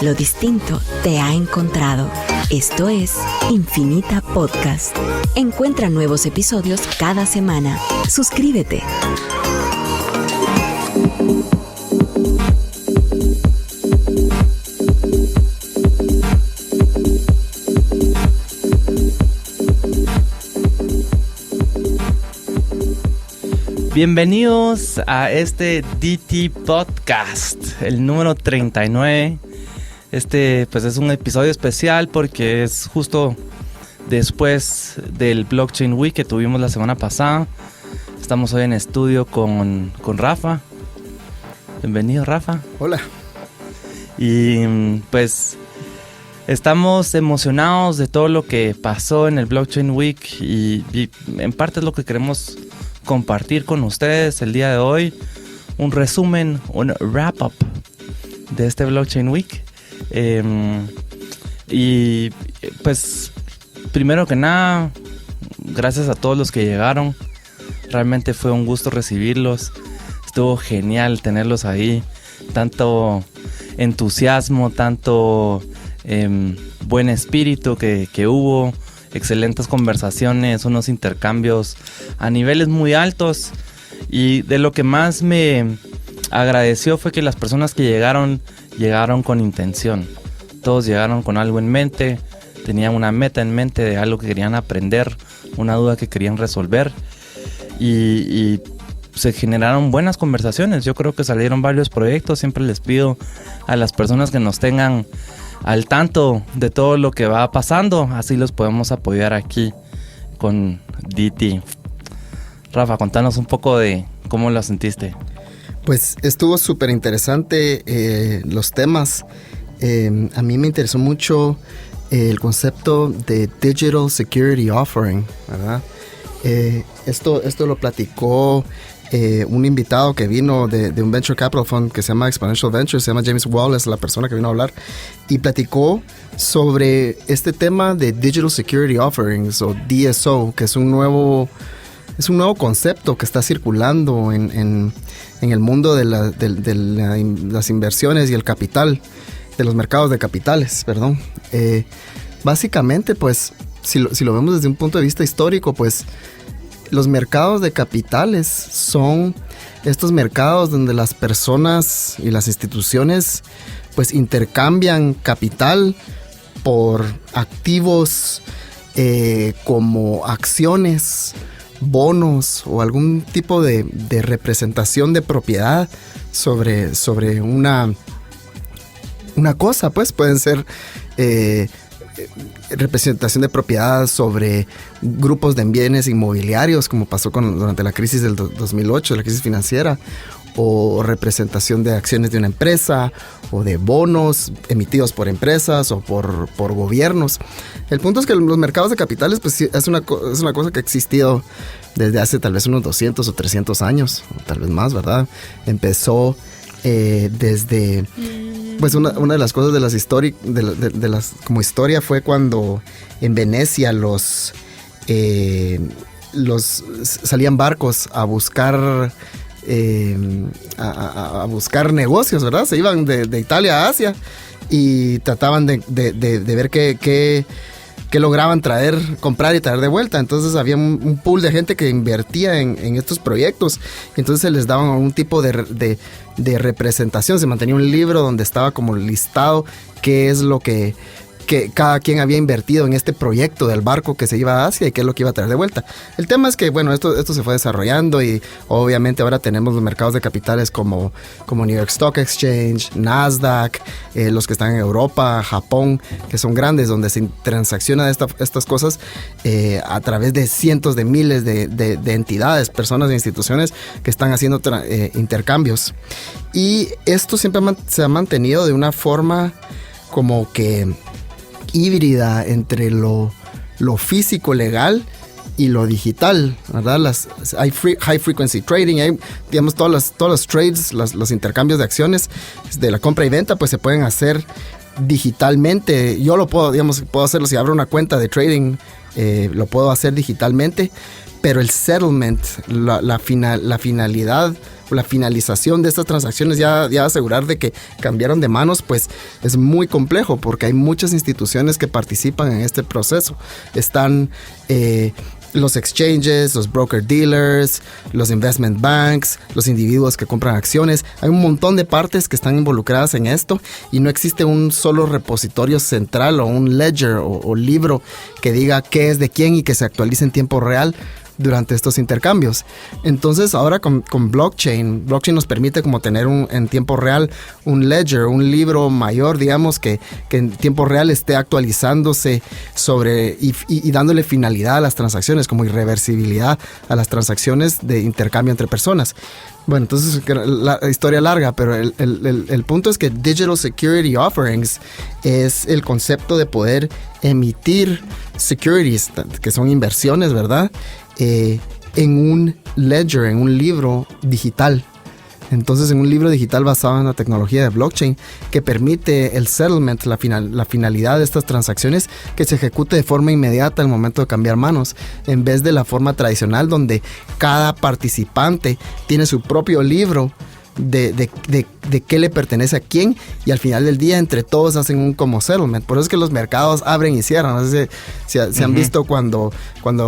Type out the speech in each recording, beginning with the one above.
Lo distinto te ha encontrado. Esto es Infinita Podcast. Encuentra nuevos episodios cada semana. Suscríbete. Bienvenidos a este DT Podcast, el número 39. Pues es un episodio especial porque es justo después del Blockchain Week que tuvimos la semana pasada. Estamos hoy en estudio con Rafa. Bienvenido, Rafa. Hola. Y pues estamos emocionados de todo lo que pasó en el Blockchain Week y en parte es lo que queremos compartir con ustedes el día de hoy. Un resumen, un wrap-up de este Blockchain Week. Y pues primero que nada, gracias a todos los que llegaron. Realmente fue un gusto recibirlos. Estuvo genial tenerlos ahí. Tanto entusiasmo, tanto buen espíritu que hubo. Excelentes conversaciones, unos intercambios a niveles muy altos. Y de lo que más me agradeció fue que las personas que llegaron con intención. Todos llegaron con algo en mente, tenían una meta en mente de algo que querían aprender, una duda que querían resolver. Y se generaron buenas conversaciones. Yo creo que salieron varios proyectos. Siempre les pido a las personas que nos tengan al tanto de todo lo que va pasando, así los podemos apoyar aquí con DT. Rafa, contanos un poco de cómo lo sentiste. Pues estuvo súper interesante los temas. A mí me interesó mucho el concepto de Digital Security Offering, ¿verdad? Esto lo platicó un invitado que vino de un Venture Capital Fund que se llama Exponential Ventures, se llama James Wallace, la persona que vino a hablar, y platicó sobre este tema de Digital Security Offerings o DSO, que es un nuevo concepto que está circulando en el mundo de las inversiones y el capital, de los mercados de capitales, perdón. Básicamente, pues, si lo vemos desde un punto de vista histórico, pues, los mercados de capitales son estos mercados donde las personas y las instituciones pues intercambian capital por activos como acciones, bonos o algún tipo de representación de propiedad sobre una cosa. Pues pueden ser representación de propiedad sobre grupos de bienes inmobiliarios, como pasó durante la crisis del 2008, la crisis financiera, o representación de acciones de una empresa, o de bonos emitidos por empresas o por gobiernos. El punto es que los mercados de capitales pues, es una cosa que ha existido desde hace tal vez unos 200 o 300 años, o tal vez más, ¿verdad? Empezó desde... Pues una de las cosas de las como historia fue cuando en Venecia salían barcos a buscar a buscar negocios, ¿verdad? Se iban de Italia a Asia y trataban de ver qué lograban comprar y traer de vuelta. Entonces había un pool de gente que invertía en estos proyectos. Y entonces se les daban algún tipo de representación. Se mantenía un libro donde estaba como listado qué es lo que cada quien había invertido en este proyecto del barco que se iba a Asia y qué es lo que iba a traer de vuelta. El tema es que, bueno, esto se fue desarrollando y obviamente ahora tenemos los mercados de capitales como New York Stock Exchange, Nasdaq, los que están en Europa, Japón, que son grandes, donde se transacciona estas cosas a través de cientos de miles de entidades, personas e instituciones que están haciendo intercambios. Y esto siempre se ha mantenido de una forma como que híbrida entre lo físico legal y lo digital, ¿verdad? Hay high frequency trading, hay, digamos, todos los trades, los intercambios de acciones de la compra y venta, pues se pueden hacer digitalmente. Yo puedo hacerlo si abro una cuenta de trading, lo puedo hacer digitalmente, pero el settlement, la finalidad, la finalización de estas transacciones, ya asegurar de que cambiaron de manos, pues es muy complejo porque hay muchas instituciones que participan en este proceso. Están los exchanges, los broker dealers, los investment banks, los individuos que compran acciones. Hay un montón de partes que están involucradas en esto y no existe un solo repositorio central o un ledger o libro que diga qué es de quién y que se actualice en tiempo real durante estos intercambios. Entonces ahora con blockchain nos permite como tener en tiempo real un ledger, un libro mayor, digamos, que en tiempo real esté actualizándose sobre y dándole finalidad a las transacciones, como irreversibilidad a las transacciones de intercambio entre personas. Bueno, entonces la historia larga, pero el punto es que Digital Security Offerings es el concepto de poder emitir securities, que son inversiones, ¿verdad? En un ledger, en un libro digital. Entonces, en un libro digital basado en la tecnología de blockchain que permite el settlement, la finalidad de estas transacciones, que se ejecute de forma inmediata al momento de cambiar manos, en vez de la forma tradicional donde cada participante tiene su propio libro de qué le pertenece a quién, y al final del día entre todos hacen un como settlement. Por eso es que los mercados abren y cierran. No sé si han visto cuando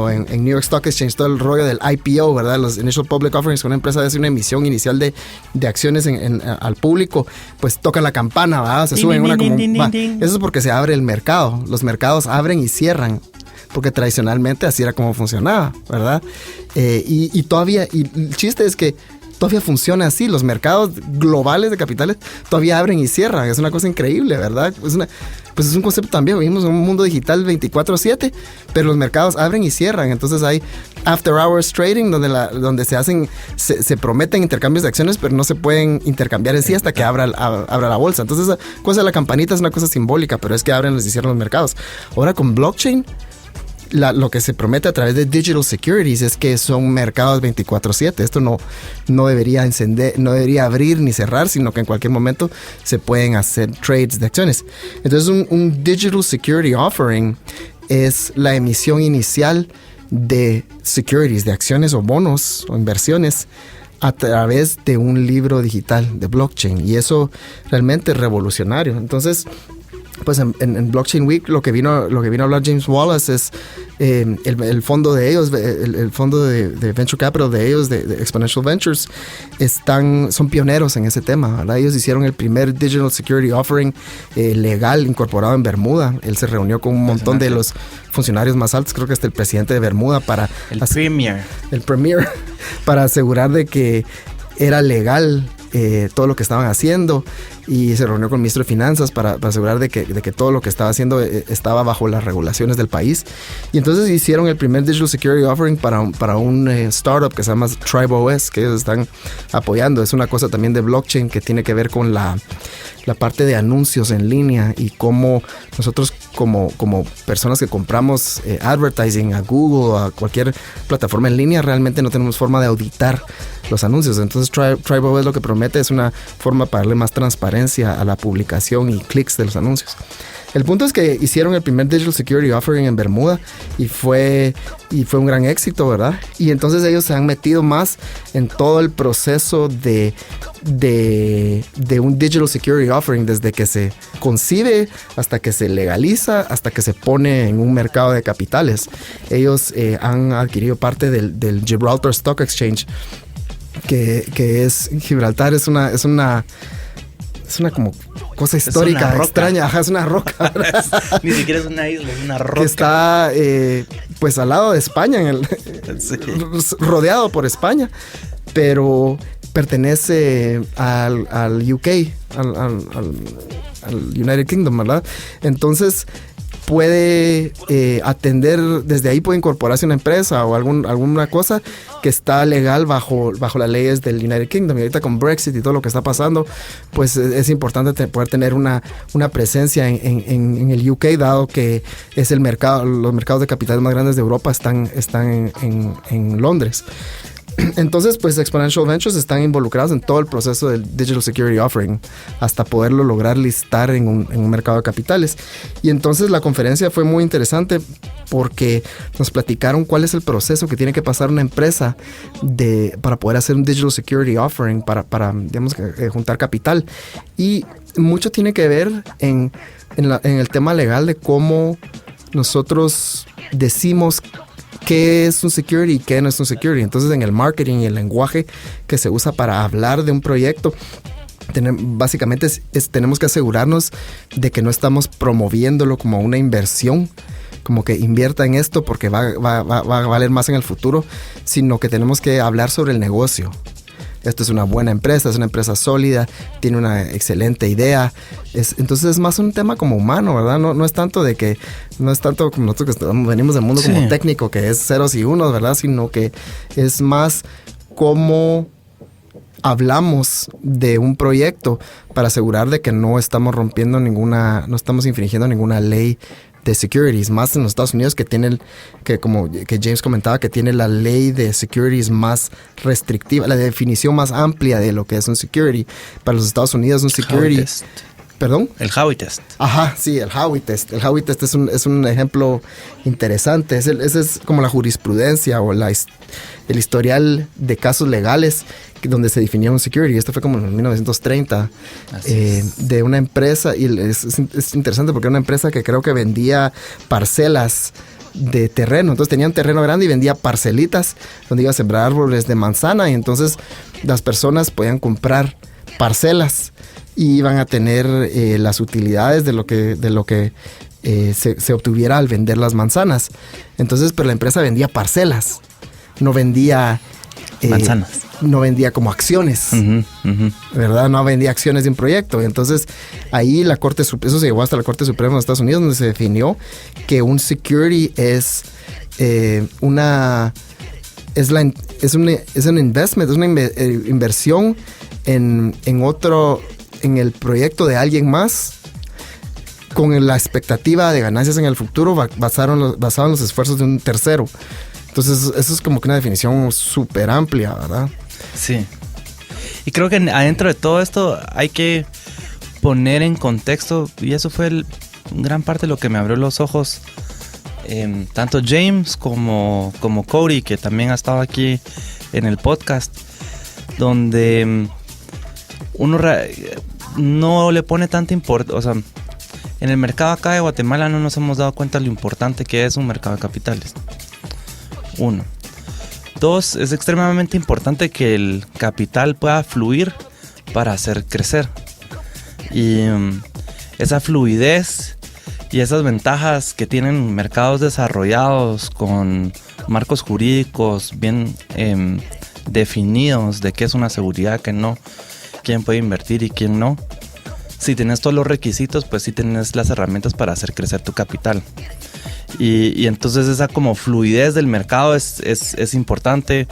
en New York Stock Exchange todo el rollo del IPO, ¿verdad? Los Initial Public Offerings, una empresa hace una emisión inicial de acciones al público, pues tocan la campana, ¿verdad? Se suben una como... Eso es porque se abre el mercado. Los mercados abren y cierran, porque tradicionalmente así era como funcionaba, ¿verdad? Y todavía, y el chiste es que todavía funciona así. Los mercados globales de capitales todavía abren y cierran. Es una cosa increíble, ¿verdad? Pues es un concepto también. Vivimos en un mundo digital 24/7, pero los mercados abren y cierran. Entonces hay after hours trading donde se prometen intercambios de acciones, pero no se pueden intercambiar en sí hasta que abra la bolsa. Entonces esa cosa de la campanita es una cosa simbólica, pero es que abren y cierran los mercados. Ahora con blockchain, lo que se promete a través de Digital Securities es que son mercados 24/7. Esto no debería abrir ni cerrar, sino que en cualquier momento se pueden hacer trades de acciones. Entonces un Digital Security Offering es la emisión inicial de securities, de acciones o bonos o inversiones a través de un libro digital de blockchain, y eso realmente es revolucionario. Entonces, pues en Blockchain Week lo que vino a hablar James Wallace es el fondo de ellos, el fondo de Venture Capital de ellos, de Exponential Ventures, son pioneros en ese tema, ¿verdad? Ellos hicieron el primer Digital Security Offering legal incorporado en Bermuda. Él se reunió con un montón de los funcionarios más altos, creo que hasta el presidente de Bermuda, el Premier, para asegurar de que era legal todo lo que estaban haciendo, y se reunió con el ministro de Finanzas para asegurar de que todo lo que estaba haciendo estaba bajo las regulaciones del país. Y entonces hicieron el primer Digital Security Offering para un startup que se llama TribeOS, que ellos están apoyando. Es una cosa también de blockchain que tiene que ver con la parte de anuncios en línea, y cómo nosotros como personas que compramos advertising a Google o a cualquier plataforma en línea, realmente no tenemos forma de auditar los anuncios. Entonces TribeOS lo que promete es una forma para darle más transparencia a la publicación y clics de los anuncios. El punto es que hicieron el primer Digital Security Offering en Bermuda y fue un gran éxito, ¿verdad? Y entonces ellos se han metido más en todo el proceso de un Digital Security Offering, desde que se concibe hasta que se legaliza, hasta que se pone en un mercado de capitales. Ellos han adquirido parte del Gibraltar Stock Exchange, que es Gibraltar, es una como cosa histórica extraña. Ajá, es una roca. Ni siquiera es una isla, es una roca. Que está pues al lado de España, sí, rodeado por España, pero pertenece al UK, al United Kingdom, ¿verdad? Entonces puede atender, desde ahí puede incorporarse una empresa o alguna cosa que está legal bajo las leyes del United Kingdom. Y ahorita con Brexit y todo lo que está pasando, pues es importante poder tener una presencia en el UK, dado que es los mercados de capitales más grandes de Europa están en Londres. Entonces, pues Exponential Ventures están involucrados en todo el proceso del Digital Security Offering hasta poderlo lograr listar en un mercado de capitales. Y entonces la conferencia fue muy interesante porque nos platicaron cuál es el proceso que tiene que pasar una empresa para poder hacer un Digital Security Offering, para digamos, juntar capital. Y mucho tiene que ver en el tema legal de cómo nosotros decimos qué es un security y qué no es un security. Entonces, en el marketing y el lenguaje que se usa para hablar de un proyecto, básicamente tenemos que asegurarnos de que no estamos promoviéndolo como una inversión, como que invierta en esto porque va a valer más en el futuro, sino que tenemos que hablar sobre el negocio. Esto es una buena empresa, es una empresa sólida, tiene una excelente idea. Entonces es más un tema como humano, ¿verdad? No es tanto como nosotros que venimos del mundo como técnico, que es ceros y unos, ¿verdad? Sino que es más cómo hablamos de un proyecto para asegurar de que no estamos no estamos infringiendo ninguna ley de securities, más en los Estados Unidos como James comentaba, que tiene la ley de securities más restrictiva, la definición más amplia de lo que es un security. Para los Estados Unidos un security... ¿Perdón? El Howey Test. Ajá, sí, el Howey Test. El Howey Test es un ejemplo interesante. Ese es como la jurisprudencia o el historial de casos legales donde se definía un security. Esto fue como en 1930 de una empresa, y es interesante porque era una empresa que creo que vendía parcelas de terreno. Entonces tenía un terreno grande y vendía parcelitas donde iba a sembrar árboles de manzana, y entonces las personas podían comprar parcelas y iban a tener las utilidades de lo que se obtuviera al vender las manzanas. Entonces, pero la empresa vendía parcelas, no vendía manzanas. No vendía como acciones, ¿verdad? No vendía acciones de un proyecto. Entonces, ahí eso se llevó hasta la Corte Suprema de Estados Unidos, donde se definió que un security es un investment, es una inversión en el proyecto de alguien más, con la expectativa de ganancias en el futuro basado en los esfuerzos de un tercero. Entonces, eso es como que una definición súper amplia, ¿verdad? Sí. Y creo que adentro de todo esto hay que poner en contexto, y eso fue gran parte de lo que me abrió los ojos, tanto James como Cody, que también ha estado aquí en el podcast, donde uno no le pone tanta importancia. O sea, en el mercado acá de Guatemala no nos hemos dado cuenta de lo importante que es un mercado de capitales. 1. 2, es extremadamente importante que el capital pueda fluir para hacer crecer. Y esa fluidez y esas ventajas que tienen mercados desarrollados con marcos jurídicos bien definidos de qué es una seguridad, qué no, quién puede invertir y quién no. Si tienes todos los requisitos, pues sí tienes las herramientas para hacer crecer tu capital. Y entonces esa como fluidez del mercado es importante.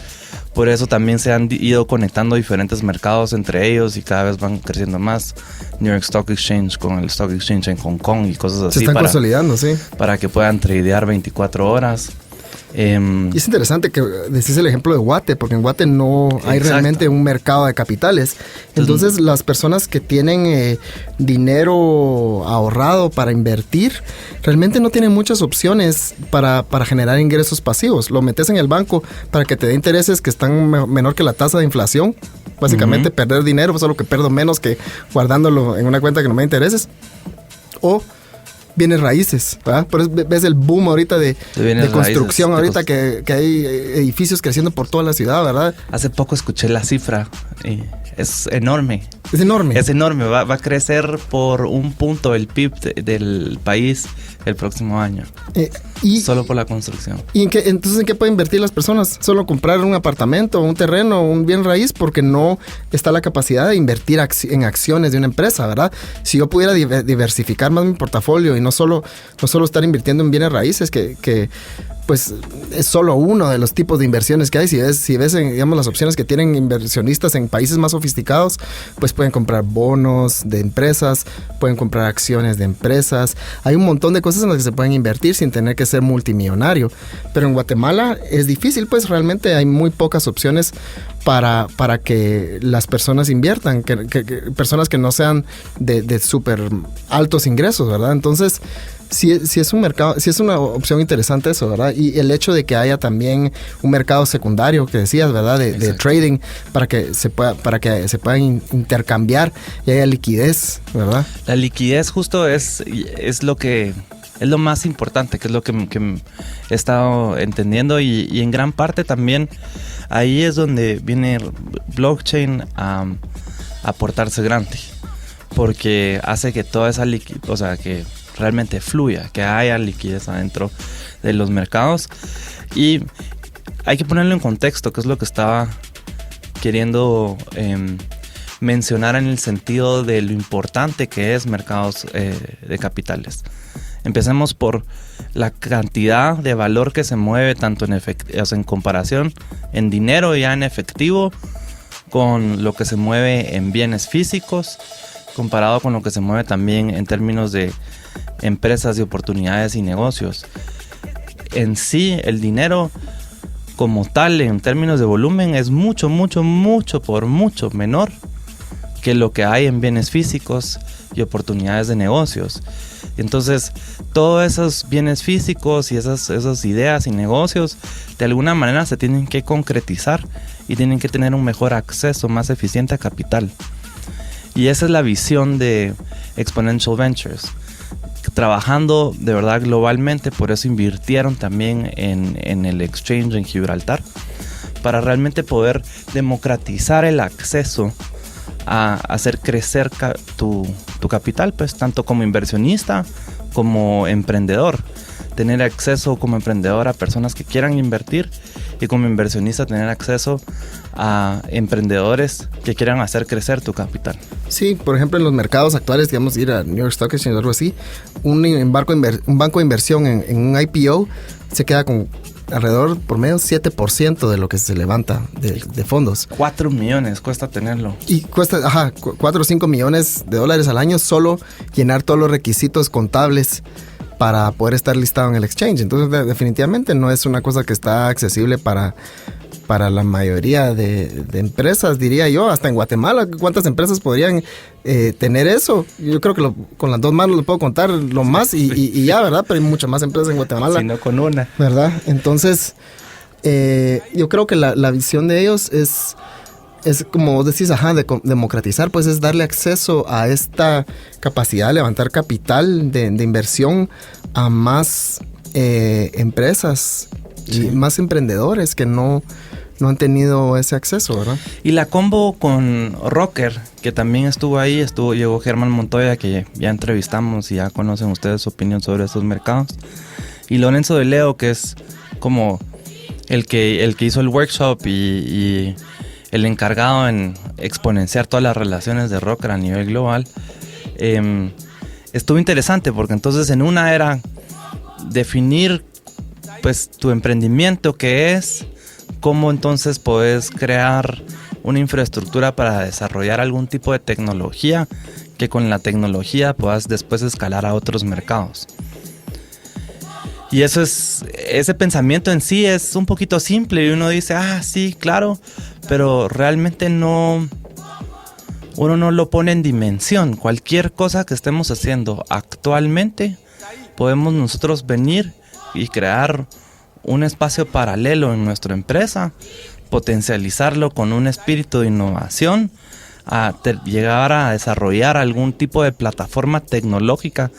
Por eso también se han ido conectando diferentes mercados entre ellos y cada vez van creciendo más. New York Stock Exchange con el Stock Exchange en Hong Kong y cosas así. Se están consolidando, sí. Para que puedan tradear 24 horas. Y es interesante que decís el ejemplo de Guate, porque en Guate no hay realmente un mercado de capitales. Entonces las personas que tienen dinero ahorrado para invertir realmente no tienen muchas opciones para generar ingresos pasivos. Lo metes en el banco para que te dé intereses que están menor que la tasa de inflación. Básicamente perder dinero, pues solo que pierdo menos que guardándolo en una cuenta que no me da intereses. O bienes raíces, ¿verdad? Por eso ves el boom ahorita de construcción, ahorita que hay edificios creciendo por toda la ciudad, ¿verdad? Hace poco escuché la cifra y es enorme. Es enorme. Es enorme, va a crecer por 1 punto el PIB del país el próximo año. Solo por la construcción. ¿Y entonces en qué pueden invertir las personas? Solo comprar un apartamento, un terreno, un bien raíz, porque no está la capacidad de invertir en acciones de una empresa, ¿verdad? Si yo pudiera diversificar más mi portafolio y no solo estar invirtiendo en bienes raíces, que pues es solo uno de los tipos de inversiones que hay. Si ves digamos, las opciones que tienen inversionistas en países más sofisticados, pues pueden comprar bonos de empresas, pueden comprar acciones de empresas. Hay un montón de cosas cosas en las que se pueden invertir sin tener que ser multimillonario. Pero en Guatemala es difícil, pues realmente hay muy pocas opciones para que las personas inviertan, que personas que no sean de súper altos ingresos, ¿verdad? Entonces, sí es un mercado, sí es una opción interesante eso, ¿verdad? Y el hecho de que haya también un mercado secundario que decías, ¿verdad? De trading para que se puedan intercambiar y haya liquidez, ¿verdad? La liquidez justo es lo que es lo más importante, que es lo que he estado entendiendo y en gran parte también ahí es donde viene blockchain a aportarse grande, porque hace que toda esa liquidez, o sea, que realmente fluya, que haya liquidez adentro de los mercados. Y hay que ponerlo en contexto, que es lo que estaba queriendo mencionar en el sentido de lo importante que es mercados de capitales. Empecemos por la cantidad de valor que se mueve tanto en comparación en dinero ya en efectivo con lo que se mueve en bienes físicos, comparado con lo que se mueve también en términos de empresas y oportunidades y negocios. En sí, el dinero como tal, en términos de volumen, es mucho menor que lo que hay en bienes físicos y oportunidades de negocios. Entonces, todos esos bienes físicos y esas ideas y negocios, de alguna manera se tienen que concretizar y tienen que tener un mejor acceso, más eficiente a capital. Y esa es la visión de Exponential Ventures. Trabajando de verdad globalmente, por eso invirtieron también en el exchange en Gibraltar, para realmente poder democratizar el acceso a hacer crecer tu capital, pues tanto como inversionista como emprendedor. Tener acceso como emprendedor a personas que quieran invertir y como inversionista tener acceso a emprendedores que quieran hacer crecer tu capital. Sí, por ejemplo, en los mercados actuales, digamos, ir a New York Stock Exchange o algo así, un banco de inversión en un IPO se queda con alrededor por medio 7% de lo que se levanta de fondos. 4 millones cuesta tenerlo. Y cuesta 4 o 5 millones de dólares al año solo llenar todos los requisitos contables para poder estar listado en el exchange. Entonces, definitivamente no es una cosa que está accesible para la mayoría de empresas, diría yo. Hasta en Guatemala, ¿cuántas empresas podrían tener eso? Yo creo que con las dos manos lo puedo contar lo más y ya, ¿verdad? Pero hay muchas más empresas en Guatemala. Si no con una. ¿Verdad? Entonces, yo creo que la visión de ellos es como vos decís, de democratizar, pues es darle acceso a esta capacidad de levantar capital de inversión a más empresas y más emprendedores que no han tenido ese acceso, ¿verdad? Y la combo con Rocker, que también estuvo ahí, llegó Germán Montoya, que ya entrevistamos y ya conocen ustedes su opinión sobre estos mercados. Y Lorenzo de Leo, que es como el que hizo el workshop y el encargado en exponenciar todas las relaciones de Rocker a nivel global. Estuvo interesante porque entonces en una era definir pues tu emprendimiento, qué es, cómo entonces puedes crear una infraestructura para desarrollar algún tipo de tecnología que con la tecnología puedas después escalar a otros mercados. Y ese pensamiento en sí es un poquito simple y uno dice, sí, claro, pero realmente uno no lo pone en dimensión. Cualquier cosa que estemos haciendo actualmente, podemos nosotros venir y crear un espacio paralelo en nuestra empresa, potencializarlo con un espíritu de innovación, llegar a desarrollar algún tipo de plataforma tecnológica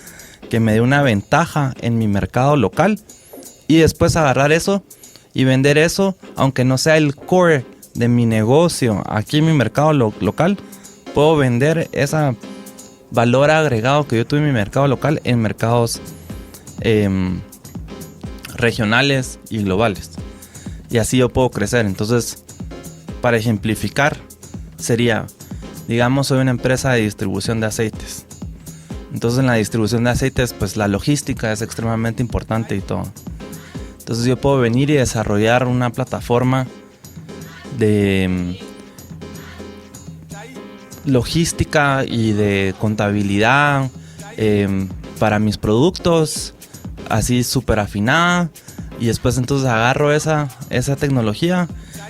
que me dé una ventaja en mi mercado local y después agarrar eso y vender eso, aunque no sea el core de mi negocio aquí en mi mercado local, puedo vender ese valor agregado que yo tuve en mi mercado local en mercados regionales y globales, y así yo puedo crecer. Entonces, para ejemplificar, sería, digamos, soy una empresa de distribución de aceites. Entonces, en la distribución de aceites, pues la logística es extremadamente importante y todo. Entonces, yo puedo venir y desarrollar una plataforma de logística y de contabilidad para mis productos así súper afinada. Y después entonces agarro esa tecnología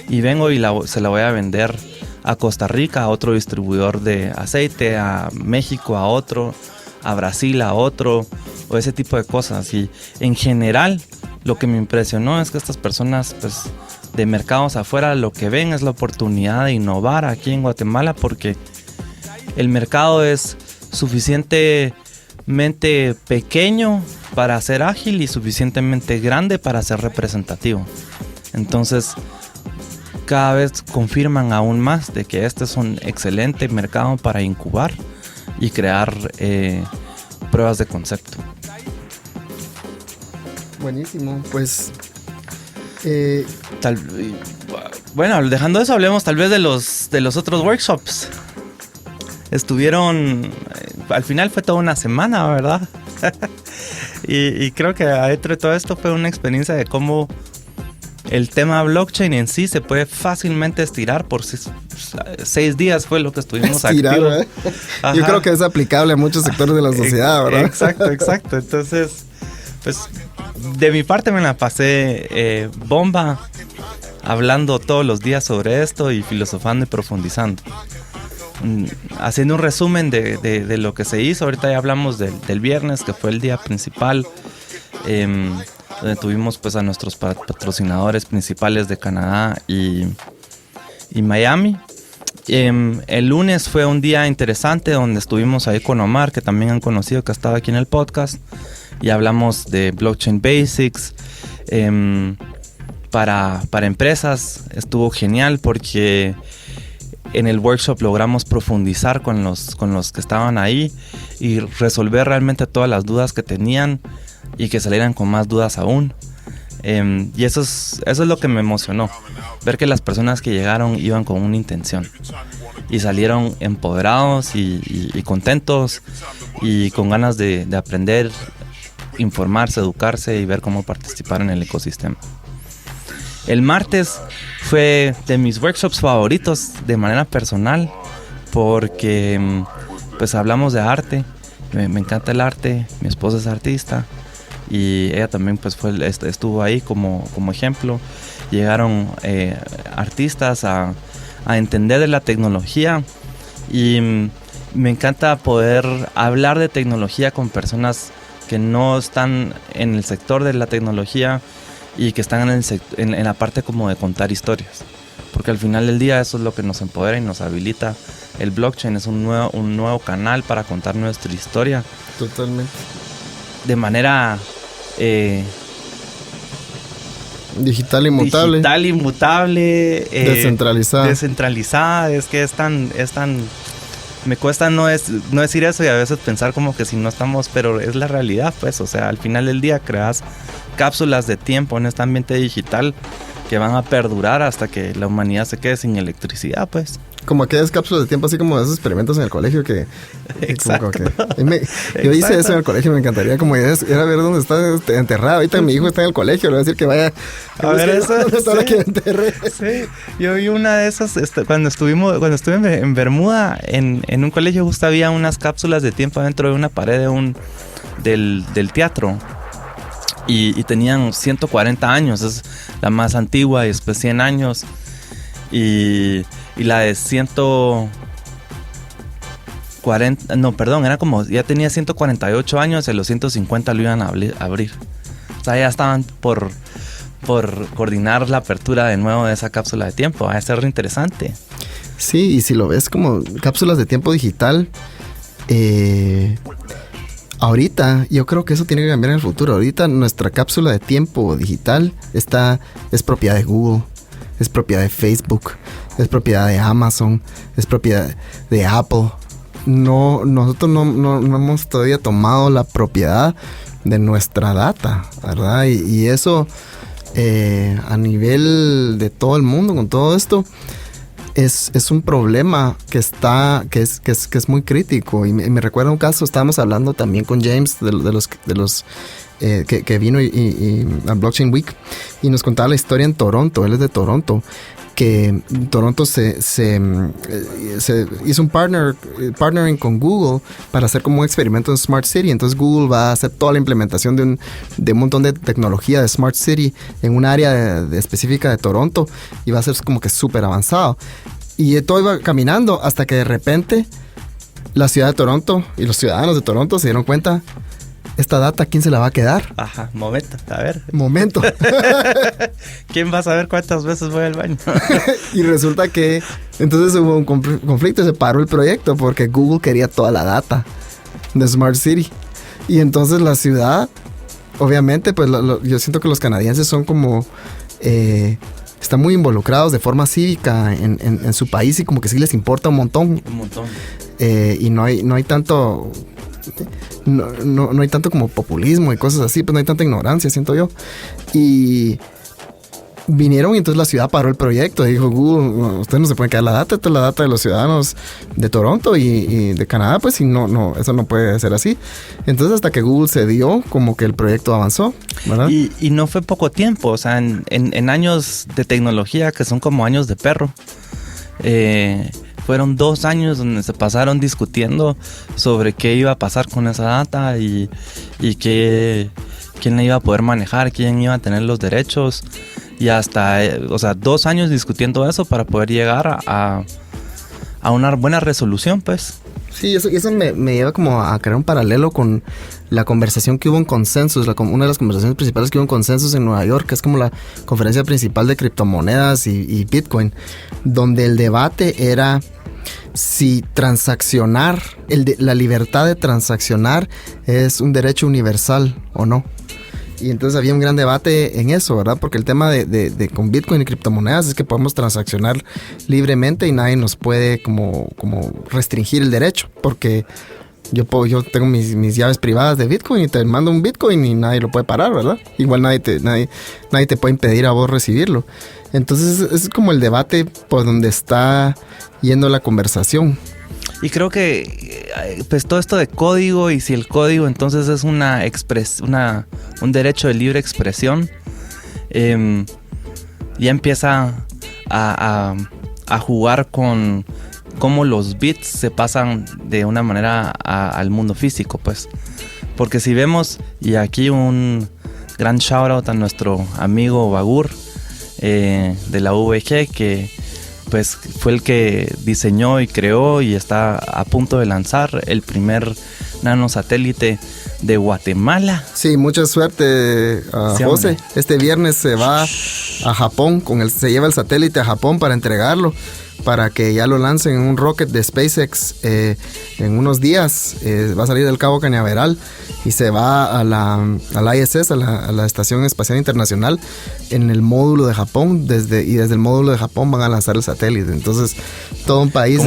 y vengo y se la voy a vender a Costa Rica, a otro distribuidor de aceite, a México a otro, a Brasil a otro, o ese tipo de cosas. Y en general lo que me impresionó es que estas personas, pues, de mercados afuera, lo que ven es la oportunidad de innovar aquí en Guatemala, porque el mercado es suficientemente pequeño para ser ágil y suficientemente grande para ser representativo. Entonces, cada vez confirman aún más de que este es un excelente mercado para incubar y crear pruebas de concepto. Buenísimo, pues... Bueno, dejando eso, hablemos tal vez de los otros workshops. Estuvieron... al final fue toda una semana, ¿verdad? y creo que adentro de todo esto fue una experiencia de cómo el tema blockchain en sí se puede fácilmente estirar por 6 días fue lo que estuvimos activos. ¿Eh? Yo creo que es aplicable a muchos sectores de la sociedad, ¿verdad? Exacto. Entonces, pues de mi parte me la pasé bomba hablando todos los días sobre esto y filosofando y profundizando. Haciendo un resumen de lo que se hizo. Ahorita ya hablamos del viernes, que fue el día principal, donde tuvimos pues a nuestros patrocinadores principales de Canadá y Miami. El lunes fue un día interesante donde estuvimos ahí con Omar, que también han conocido, que ha estado aquí en el podcast, y hablamos de Blockchain Basics para empresas. Estuvo genial porque en el workshop logramos profundizar con los que estaban ahí y resolver realmente todas las dudas que tenían y que salieran con más dudas aún. Y eso es lo que me emocionó, ver que las personas que llegaron iban con una intención y salieron empoderados y contentos y con ganas de aprender, informarse, educarse y ver cómo participar en el ecosistema. El martes fue de mis workshops favoritos de manera personal porque pues hablamos de arte. Me encanta el arte, mi esposa es artista y ella también pues estuvo ahí como ejemplo. Llegaron artistas a entender de la tecnología y me encanta poder hablar de tecnología con personas que no están en el sector de la tecnología y que están en la parte como de contar historias, porque al final del día eso es lo que nos empodera y nos habilita. El blockchain es un nuevo canal para contar nuestra historia. Totalmente. De manera digital inmutable. Descentralizada. Es que es tan me cuesta no decir eso y a veces pensar como que si no estamos, pero es la realidad, pues. O sea, al final del día creas cápsulas de tiempo en este ambiente digital que van a perdurar hasta que la humanidad se quede sin electricidad, pues. Como aquellas cápsulas de tiempo, así como esos experimentos en el colegio que... Exacto. Yo hice eso en el colegio, me encantaría como ir a ver dónde está enterrado. Ahorita mi hijo está en el colegio, le voy a decir que vaya a ver eso. ¿Dónde está la que enterré? Sí, yo vi una de esas cuando estuve en Bermuda, en un colegio justo había unas cápsulas de tiempo dentro de una pared del teatro. Y tenían 140 años, es la más antigua, y después 100 años. Y la de 140, no, perdón, era como, ya tenía 148 años y los 150 lo iban a abrir. O sea, ya estaban por coordinar la apertura de nuevo de esa cápsula de tiempo. Va a ser interesante. Sí, y si lo ves como cápsulas de tiempo digital, ahorita yo creo que eso tiene que cambiar en el futuro. Ahorita nuestra cápsula de tiempo digital es propiedad de Google, es propiedad de Facebook, es propiedad de Amazon, es propiedad de Apple. Nosotros no hemos todavía tomado la propiedad de nuestra data, ¿verdad? Y eso a nivel de todo el mundo, con todo esto, es un problema que es muy crítico. Y me recuerda un caso, estábamos hablando también con James de los que vino a Blockchain Week y nos contaba la historia en Toronto. Él es de Toronto, que Toronto se hizo un partnering con Google para hacer como un experimento en Smart City. Entonces Google va a hacer toda la implementación de un montón de tecnología de Smart City en un área específica de Toronto, y va a ser como que súper avanzado. Y todo iba caminando hasta que de repente la ciudad de Toronto y los ciudadanos de Toronto se dieron cuenta: esta data, ¿quién se la va a quedar? Ajá, momento, a ver. Momento. ¿Quién va a saber cuántas veces voy al baño? Y resulta que entonces hubo un conflicto y se paró el proyecto porque Google quería toda la data de Smart City. Y entonces la ciudad, obviamente, pues yo siento que los canadienses son como... están muy involucrados de forma cívica en su país, y como que sí les importa un montón. Un montón. Y no hay tanto... No hay tanto como populismo y cosas así, pues no hay tanta ignorancia, siento yo. Y vinieron y entonces la ciudad paró el proyecto y dijo: Google, ustedes no se pueden quedar la data, esta es la data de los ciudadanos de Toronto y de Canadá, pues, y no, eso no puede ser así. Entonces hasta que Google cedió, como que el proyecto avanzó, ¿verdad? Y no fue poco tiempo, o sea, en años de tecnología que son como años de perro. Fueron 2 años donde se pasaron discutiendo sobre qué iba a pasar con esa data y quién la iba a poder manejar, quién iba a tener los derechos. Y hasta, 2 años discutiendo eso para poder llegar a una buena resolución, pues. Sí, eso me lleva como a crear un paralelo con la conversación que hubo en Consensus, una de las conversaciones principales que hubo en Consensus en Nueva York, que es como la conferencia principal de criptomonedas y Bitcoin, donde el debate era si transaccionar, la libertad de transaccionar es un derecho universal o no. Y entonces había un gran debate en eso, ¿verdad? Porque el tema de con Bitcoin y criptomonedas es que podemos transaccionar libremente y nadie nos puede como restringir el derecho. Porque yo tengo mis llaves privadas de Bitcoin y te mando un Bitcoin y nadie lo puede parar, ¿verdad? Igual nadie te puede impedir a vos recibirlo. Entonces es como el debate por donde está yendo la conversación. Y creo que pues todo esto de código, y si el código entonces es un derecho de libre expresión, ya empieza a jugar con cómo los bits se pasan de una manera al mundo físico, pues. Porque si vemos, y aquí un gran shout out a nuestro amigo Bagur de la VG, que pues fue el que diseñó y creó y está a punto de lanzar el primer nanosatélite de Guatemala. Sí, mucha suerte a José. Hombre. Este viernes se va a Japón, se lleva el satélite a Japón para entregarlo, para que ya lo lancen en un rocket de SpaceX en unos días. Va a salir del Cabo Cañaveral y se va a la ISS, a la Estación Espacial Internacional, en el módulo de Japón. Desde el módulo de Japón van a lanzar el satélite. Entonces, todo un país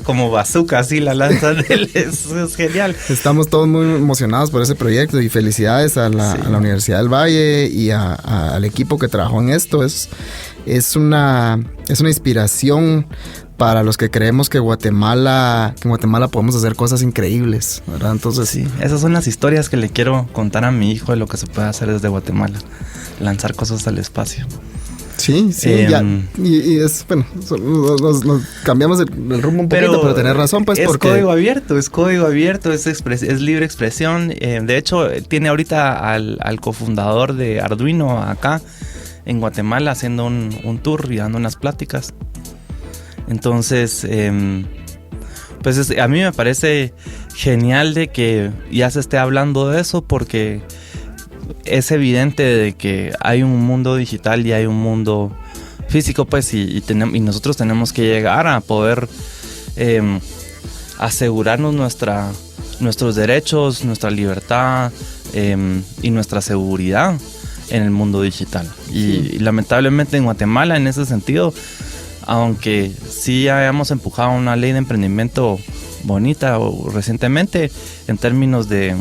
como bazooka, así la lanzan. es genial. Estamos todos muy emocionados por ese proyecto, y felicidades a la Universidad del Valle y al equipo que trabajó en esto. Es una inspiración para los que creemos que en Guatemala podemos hacer cosas increíbles, ¿verdad? Entonces, sí, esas son las historias que le quiero contar a mi hijo de lo que se puede hacer desde Guatemala, lanzar cosas al espacio. Sí, ya. Y es, bueno, nos cambiamos el rumbo un poquito, pero tenés razón, pues, porque... Es código abierto, es libre expresión. De hecho, tiene ahorita al cofundador de Arduino acá en Guatemala haciendo un tour y dando unas pláticas. Entonces, pues a mí me parece genial de que ya se esté hablando de eso, porque es evidente de que hay un mundo digital y hay un mundo físico, pues, y nosotros tenemos que llegar a poder asegurarnos nuestros derechos, nuestra libertad y nuestra seguridad en el mundo digital. Y lamentablemente en Guatemala, en ese sentido, aunque sí hayamos empujado una ley de emprendimiento bonita recientemente en términos de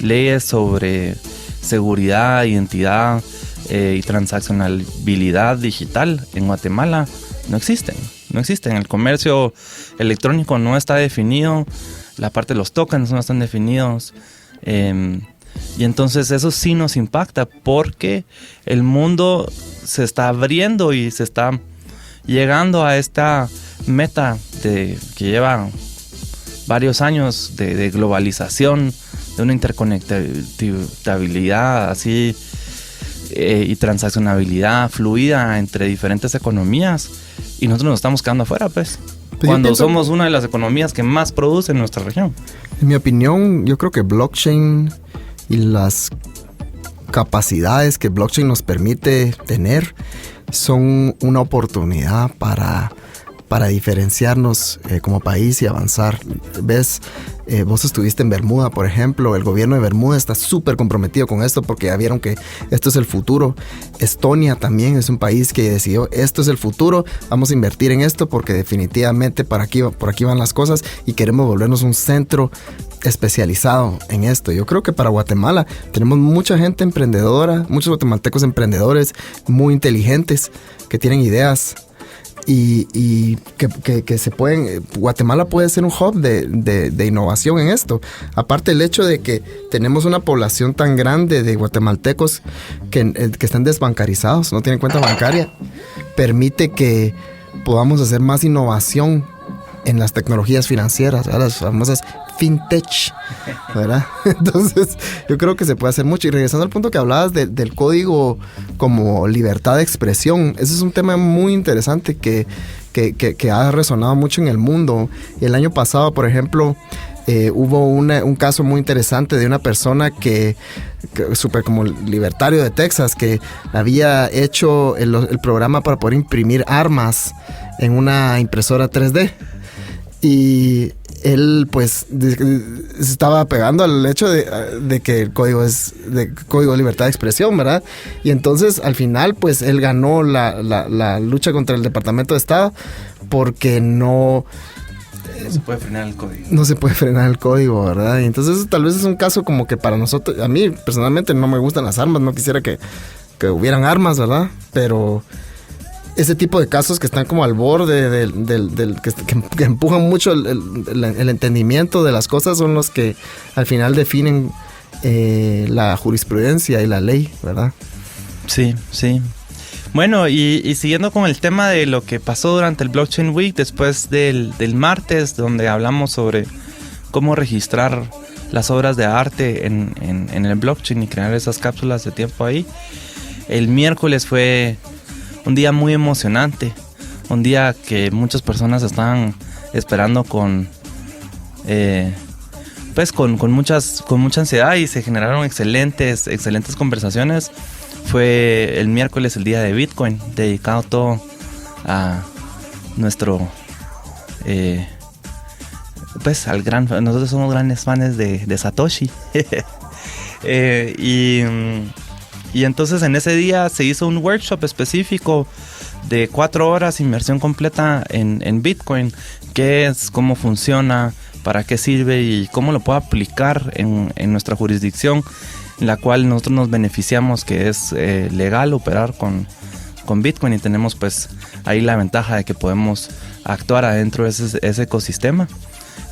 leyes sobre seguridad, identidad y transaccionabilidad digital, en Guatemala no existen. El comercio electrónico no está definido, la parte de los tokens no están definidos. Y entonces eso sí nos impacta porque el mundo se está abriendo y se está llegando a esta meta que lleva varios años de globalización, de una interconectabilidad así y transaccionabilidad fluida entre diferentes economías, y nosotros nos estamos quedando afuera, pues cuando somos una de las economías que más produce en nuestra región. En mi opinión, yo creo que blockchain y las capacidades que blockchain nos permite tener son una oportunidad para diferenciarnos como país y avanzar. ¿Ves? Vos estuviste en Bermuda, por ejemplo. El gobierno de Bermuda está súper comprometido con esto porque ya vieron que esto es el futuro. Estonia también es un país que decidió, esto es el futuro, vamos a invertir en esto porque definitivamente por aquí van las cosas y queremos volvernos un centro especializado en esto. Yo creo que para Guatemala tenemos mucha gente emprendedora, muchos guatemaltecos emprendedores muy inteligentes que tienen ideas y que se pueden. Guatemala puede ser un hub de innovación en esto. Aparte el hecho de que tenemos una población tan grande de guatemaltecos que están desbancarizados, no tienen cuenta bancaria, permite que podamos hacer más innovación en las tecnologías financieras, ¿verdad? Las famosas fintech, ¿verdad? Entonces yo creo que se puede hacer mucho. Y regresando al punto que hablabas del código como libertad de expresión, ese es un tema muy interesante que ha resonado mucho en el mundo. El año pasado, por ejemplo, hubo un caso muy interesante de una persona que súper como libertario de Texas, que había hecho el programa para poder imprimir armas en una impresora 3D. Y él pues se estaba pegando al hecho de que el código es de código de libertad de expresión, ¿verdad? Y entonces al final pues él ganó la lucha contra el Departamento de Estado porque no se puede frenar el código. No se puede frenar el código, ¿verdad? Y entonces tal vez es un caso como que para nosotros, a mí personalmente no me gustan las armas, no quisiera que hubieran armas, ¿verdad? Pero ese tipo de casos que están como al borde que empujan mucho el entendimiento de las cosas son los que al final definen la jurisprudencia y la ley, ¿verdad? Sí, sí. Bueno, y siguiendo con el tema de lo que pasó durante el Blockchain Week, después del martes, donde hablamos sobre cómo registrar las obras de arte en el blockchain y crear esas cápsulas de tiempo ahí, el miércoles fue un día muy emocionante, un día que muchas personas estaban esperando con mucha ansiedad, y se generaron excelentes conversaciones. Fue el miércoles el día de Bitcoin, dedicado todo a nuestro nosotros somos grandes fans de Satoshi. Y entonces en ese día se hizo un workshop específico de 4 horas, inmersión completa en Bitcoin. ¿Qué es? ¿Cómo funciona? ¿Para qué sirve? Y cómo lo puedo aplicar en nuestra jurisdicción, en la cual nosotros nos beneficiamos, que es legal operar con Bitcoin, y tenemos pues ahí la ventaja de que podemos actuar adentro de ese ecosistema.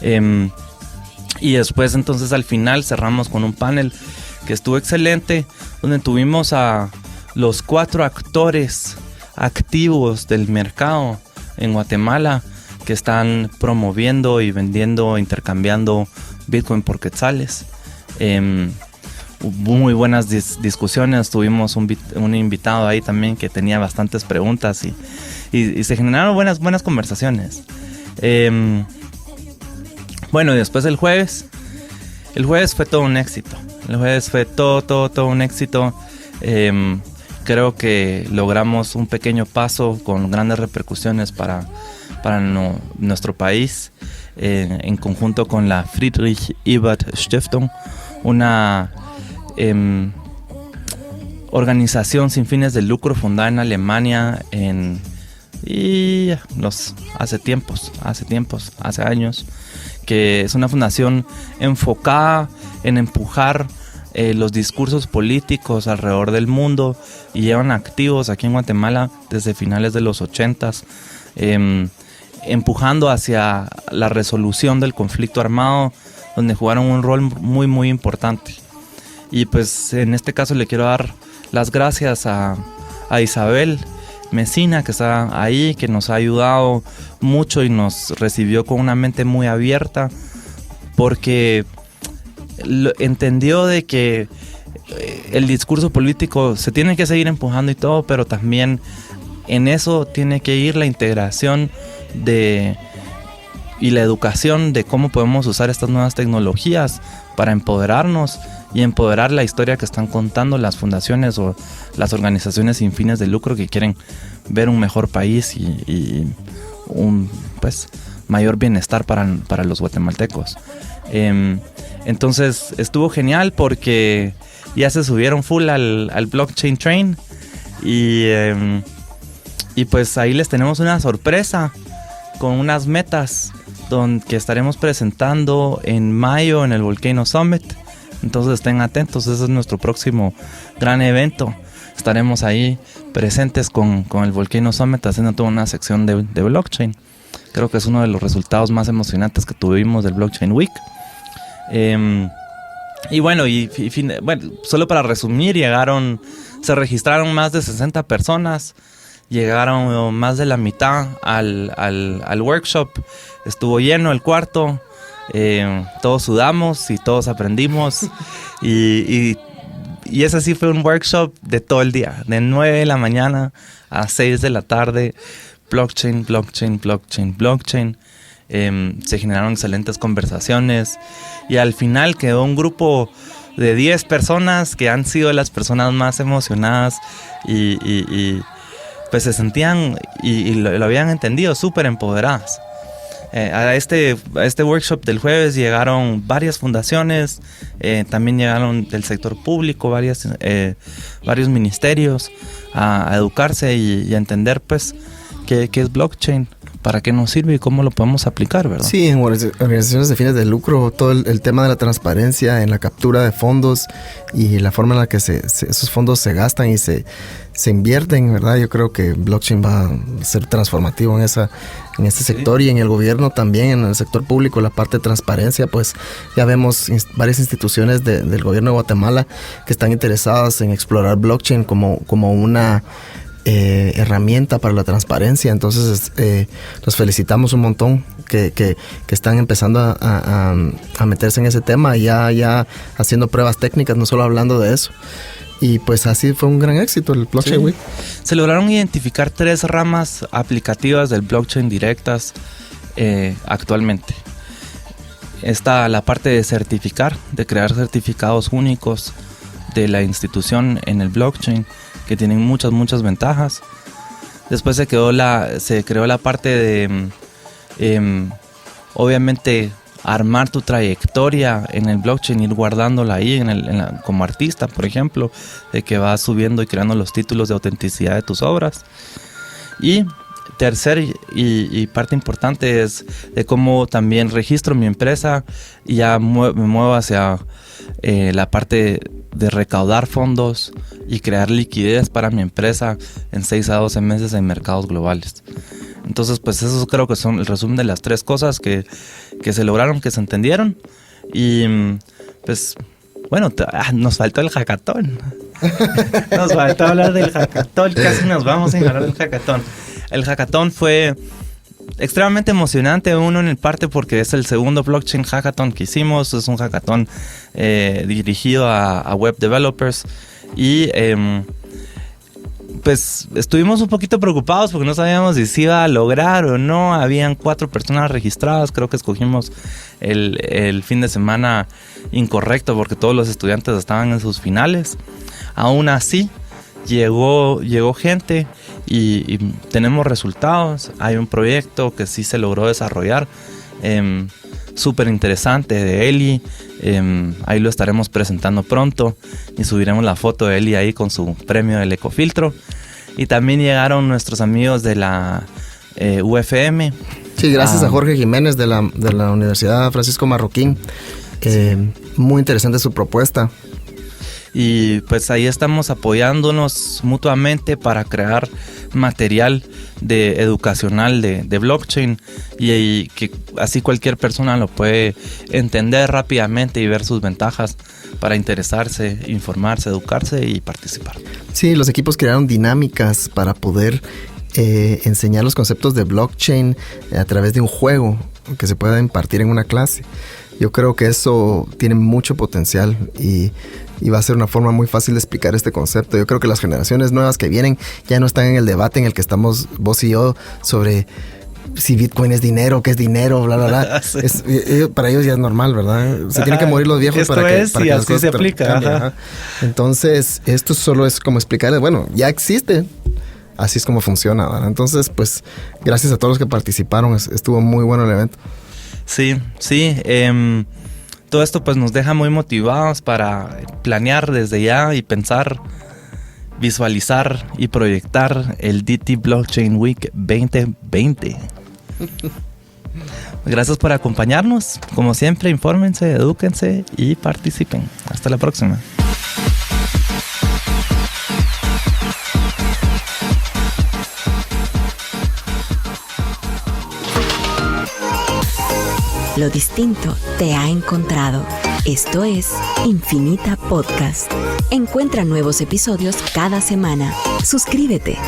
Y después entonces al final cerramos con un panel que estuvo excelente, donde tuvimos a los 4 actores activos del mercado en Guatemala que están promoviendo y vendiendo, intercambiando Bitcoin por quetzales. Muy buenas discusiones. Tuvimos un invitado ahí también que tenía bastantes preguntas y se generaron buenas conversaciones. Bueno, y después el jueves fue todo un éxito. El jueves fue todo un éxito. Creo que logramos un pequeño paso con grandes repercusiones para nuestro país, en conjunto con la Friedrich Ebert Stiftung, una organización sin fines de lucro fundada en Alemania hace años, que es una fundación enfocada en empujar los discursos políticos alrededor del mundo, y llevan activos aquí en Guatemala desde finales de los 80s, empujando hacia la resolución del conflicto armado, donde jugaron un rol muy muy importante. Y pues en este caso le quiero dar las gracias a Isabel Mesina, que está ahí, que nos ha ayudado mucho y nos recibió con una mente muy abierta, porque entendió de que el discurso político se tiene que seguir empujando y todo, pero también en eso tiene que ir la integración y la educación de cómo podemos usar estas nuevas tecnologías para empoderarnos y empoderar la historia que están contando las fundaciones o las organizaciones sin fines de lucro que quieren ver un mejor país y un pues mayor bienestar para los guatemaltecos. Entonces estuvo genial porque ya se subieron full al blockchain train y pues ahí les tenemos una sorpresa con unas metas que estaremos presentando en mayo en el Volcano Summit. Entonces estén atentos, ese es nuestro próximo gran evento. Estaremos ahí presentes con el Volcano Summit haciendo toda una sección de blockchain. Creo que es uno de los resultados más emocionantes que tuvimos del Blockchain Week. Y bueno, solo para resumir, se registraron más de 60 personas, llegaron más de la mitad al workshop, estuvo lleno el cuarto, todos sudamos y todos aprendimos y ese sí fue un workshop de todo el día, de 9 de la mañana a 6 de la tarde, blockchain. Se generaron excelentes conversaciones y al final quedó un grupo de 10 personas que han sido las personas más emocionadas y pues se sentían y lo habían entendido súper empoderadas. A este workshop del jueves llegaron varias fundaciones, también llegaron del sector público, varios ministerios a educarse y a entender pues qué es blockchain, para qué nos sirve y cómo lo podemos aplicar, ¿verdad? Sí, en organizaciones de fines de lucro, todo el tema de la transparencia en la captura de fondos y la forma en la que esos fondos se gastan y se invierten, ¿verdad? Yo creo que blockchain va a ser transformativo en este sector, y en el gobierno también, en el sector público, la parte de transparencia, pues ya vemos varias instituciones del gobierno de Guatemala que están interesadas en explorar blockchain como una herramienta para la transparencia. Entonces los felicitamos un montón que están empezando a meterse en ese tema, ya haciendo pruebas técnicas, no solo hablando de eso. Y pues así fue un gran éxito el Blockchain Week. Se lograron identificar 3 ramas aplicativas del blockchain directas actualmente. Está la parte de certificar, de crear certificados únicos de la institución en el blockchain, que tienen muchas ventajas. Después se creó la parte de obviamente armar tu trayectoria en el blockchain, ir guardándola ahí como artista, por ejemplo, de que vas subiendo y creando los títulos de autenticidad de tus obras. Y tercer y parte importante es de cómo también registro mi empresa y ya me muevo hacia la parte de recaudar fondos y crear liquidez para mi empresa en 6 a 12 meses en mercados globales. Entonces, pues eso creo que son el resumen de las 3 cosas que se lograron, que se entendieron. Y pues, bueno, nos faltó el hackathon. Nos faltó hablar del hackathon. Casi nos vamos sin hablar del hackathon. El hackathon fue extremadamente emocionante, uno en parte porque es el segundo blockchain hackathon que hicimos. Es un hackathon dirigido a web developers y pues estuvimos un poquito preocupados porque no sabíamos si se iba a lograr o no. Habían 4 personas registradas. Creo que escogimos el fin de semana incorrecto porque todos los estudiantes estaban en sus finales. Aún así llegó gente y tenemos resultados. Hay un proyecto que sí se logró desarrollar, súper interesante, de Eli. Ahí lo estaremos presentando pronto y subiremos la foto de Eli ahí con su premio del Ecofiltro. Y también llegaron nuestros amigos de la UFM. Sí, gracias a Jorge Jiménez de la Universidad Francisco Marroquín. Muy interesante su propuesta. Y pues ahí estamos apoyándonos mutuamente para crear material educacional de blockchain y que así cualquier persona lo puede entender rápidamente y ver sus ventajas para interesarse, informarse, educarse y participar. Sí, los equipos crearon dinámicas para poder enseñar los conceptos de blockchain a través de un juego que se pueda impartir en una clase. Yo creo que eso tiene mucho potencial y va a ser una forma muy fácil de explicar este concepto. Yo creo que las generaciones nuevas que vienen ya no están en el debate en el que estamos vos y yo sobre si Bitcoin es dinero, qué es dinero, bla, bla, bla. Sí. Para ellos ya es normal, ¿verdad? Se tienen que morir los viejos para que las cosas se aplica. Cambien. Entonces, esto solo es como explicarles, bueno, ya existe. Así es como funciona, ¿verdad? Entonces, pues, gracias a todos los que participaron. Estuvo muy bueno el evento. Sí. Todo esto pues nos deja muy motivados para planear desde ya y pensar, visualizar y proyectar el DT Blockchain Week 2020. Gracias por acompañarnos. Como siempre, infórmense, edúquense y participen. Hasta la próxima. Lo distinto te ha encontrado. Esto es Infinita Podcast. Encuentra nuevos episodios cada semana. Suscríbete.